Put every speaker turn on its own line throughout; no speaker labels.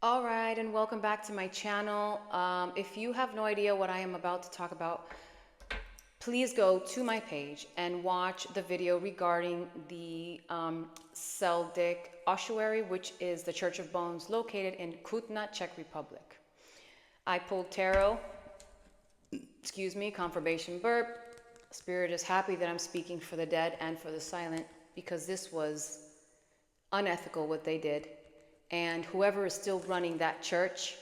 All right, and welcome back to my channel. If you have no idea what I am about to talk about, please go to my page and watch the video regarding the Seldik ossuary, which is the Church of Bones located in Kutna, Czech Republic. I pulled tarot, confirmation burp. Spirit is happy that I'm speaking for the dead and for the silent because this was unethical what they did. And whoever is still running that church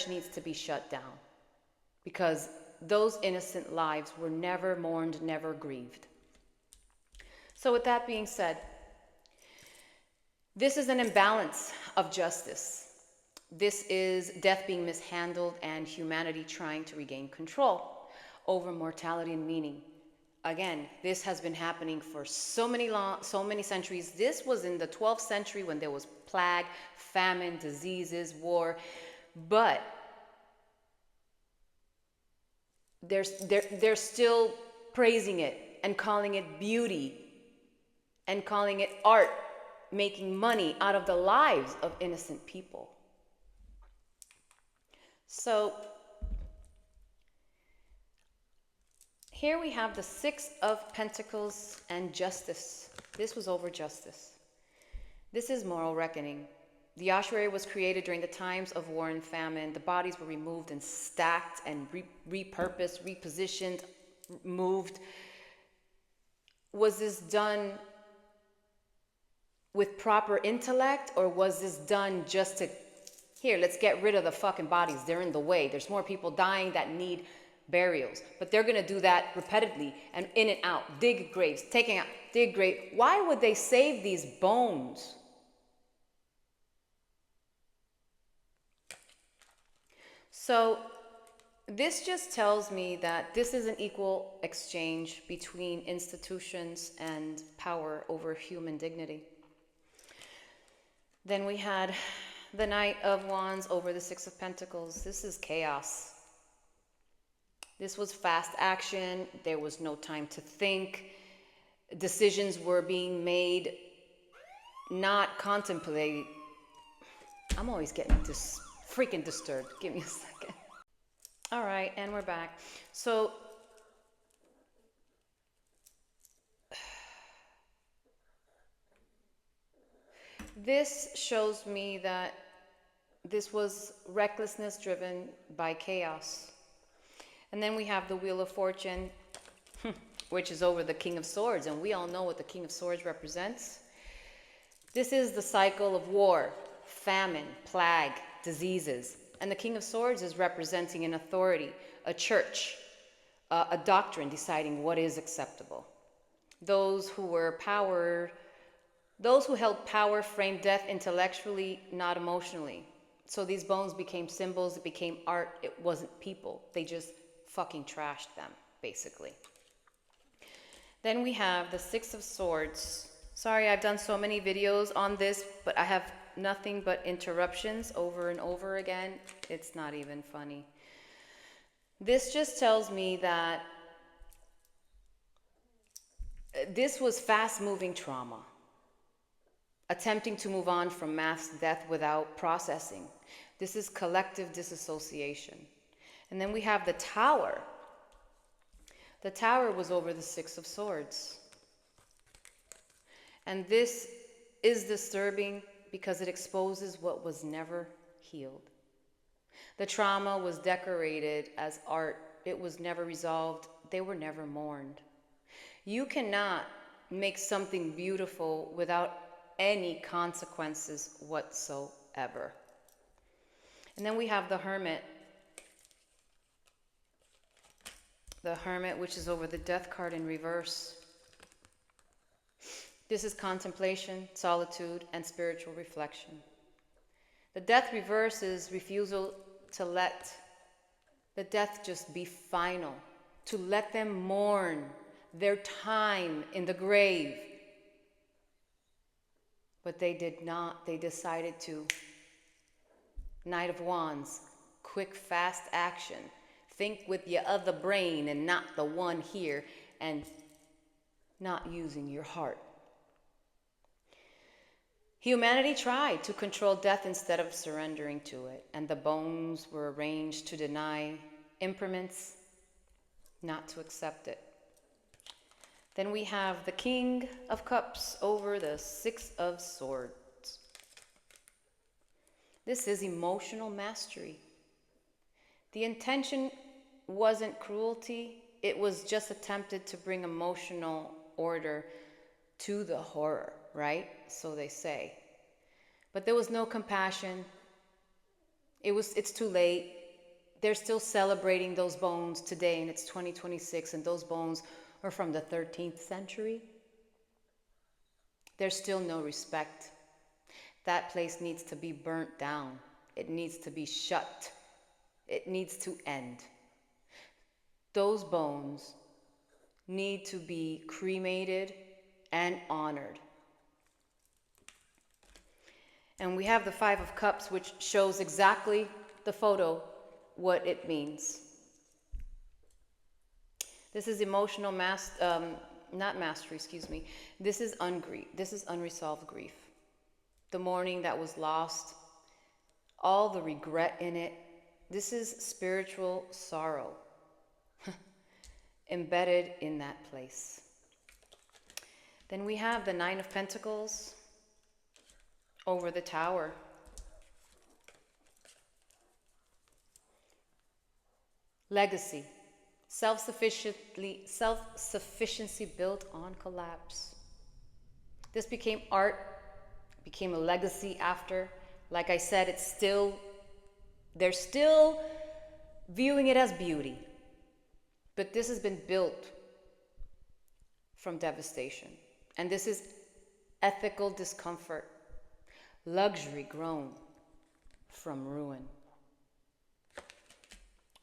needs to be shut down because those innocent lives were never mourned, never grieved. So with that being said, this is an imbalance of justice. This is death being mishandled and humanity trying to regain control over mortality and meaning. Again, this has been happening for so many centuries. This was in the 12th century when there was plague, famine, diseases, war, but they're still praising it and calling it beauty and calling it art, making money out of the lives of innocent people. So here we have the Six of Pentacles and justice. This was over justice. This is moral reckoning. The ossuary was created during the times of war and famine. The bodies were removed and stacked and repurposed, repositioned, moved. Was this done with proper intellect, or was this done just to, here, let's get rid of the fucking bodies. They're in the way. There's more people dying that need burials. But they're going to do that repetitively and in and out. Dig graves, taking out, dig grave. Why would they save these bones? So this just tells me that this is an equal exchange between institutions and power over human dignity. Then we had the Knight of Wands over the Six of Pentacles. This is chaos. This was fast action. There was no time to think. Decisions were being made, not contemplated. I'm always getting this freaking disturbed. Give me a second. All right, and we're back. So this shows me that this was recklessness driven by chaos. And then we have the Wheel of Fortune, which is over the King of Swords, and we all know what the King of Swords represents. This is the cycle of war, famine, plague, diseases. And the King of Swords is representing an authority, a church, a doctrine deciding what is acceptable. Those who held power framed death intellectually, not emotionally. So these bones became symbols, it became art, it wasn't people. They just fucking trashed them, basically. Then we have the Six of Swords. Sorry, I've done so many videos on this, but I have nothing but interruptions over and over again. It's not even funny. This just tells me that this was fast-moving trauma, attempting to move on from mass death without processing. This is collective disassociation. And then we have the Tower. The Tower was over the Six of Swords. And this is disturbing because it exposes what was never healed. The trauma was decorated as art. It was never resolved. They were never mourned. You cannot make something beautiful without any consequences whatsoever. And then we have the Hermit. The Hermit, which is over the Death card in reverse. This is contemplation, solitude, and spiritual reflection. The Death reverse is refusal to let the death just be final, to let them mourn their time in the grave. But they did not. They decided to. Knight of Wands, quick, fast action. Think with your other brain and not the one here, and not using your heart. Humanity tried to control death instead of surrendering to it, and the bones were arranged to deny impermanence, not to accept it. Then we have the King of Cups over the Six of Swords. This is emotional mastery. The intention wasn't cruelty, it was just attempted to bring emotional order to the horror, right? So they say. But there was no compassion. It's too late. They're still celebrating those bones today, and it's 2026, and those bones are from the 13th century. There's still no respect. That place needs to be burnt down. It needs to be shut. It needs to end. Those bones need to be cremated and honored. And we have the Five of Cups, which shows exactly the photo, what it means. This is emotional not mastery, excuse me. This is unresolved grief. The mourning that was lost, all the regret in it. This is spiritual sorrow embedded in that place. Then we have the Nine of Pentacles over the Tower. Legacy. Self-sufficiency built on collapse. This became art, became a legacy after. Like I said, they're still viewing it as beauty. But this has been built from devastation. And this is ethical discomfort, luxury grown from ruin.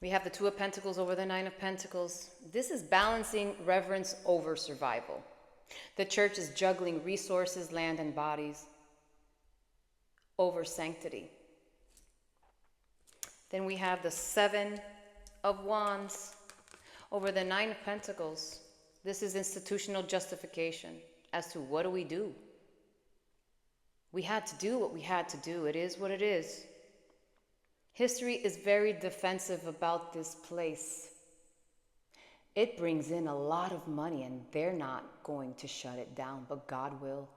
We have the Two of Pentacles over the Nine of Pentacles. This is balancing reverence over survival. The church is juggling resources, land, and bodies over sanctity. Then we have the Seven of Wands over the Nine of Pentacles. This is institutional justification as to what do we do. We had to do what we had to do. It is what it is. History is very defensive about this place. It brings in a lot of money, and they're not going to shut it down, but God will.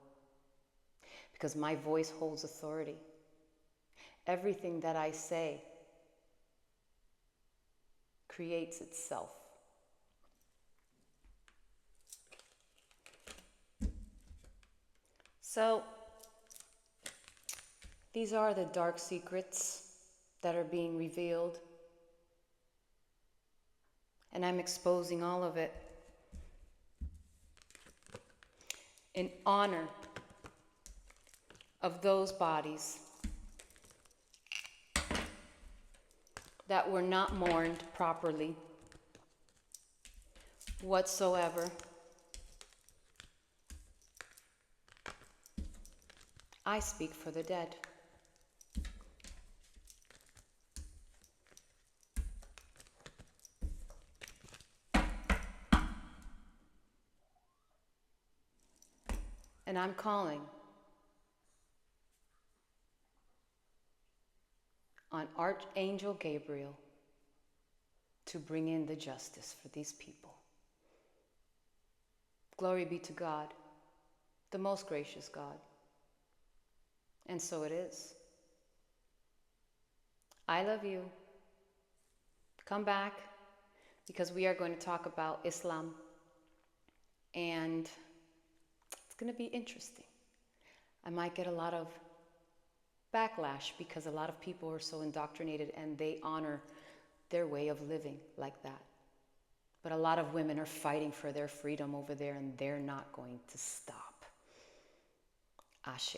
Because my voice holds authority. Everything that I say creates itself. So, these are the dark secrets that are being revealed. And I'm exposing all of it in honor of those bodies that were not mourned properly whatsoever. I speak for the dead. And I'm calling on Archangel Gabriel to bring in the justice for these people. Glory be to God, the most gracious God. And so it is. I love you. Come back, because we are going to talk about Islam. And it's going to be interesting. I might get a lot of backlash because a lot of people are so indoctrinated and they honor their way of living like that. But a lot of women are fighting for their freedom over there, and they're not going to stop. Ashe.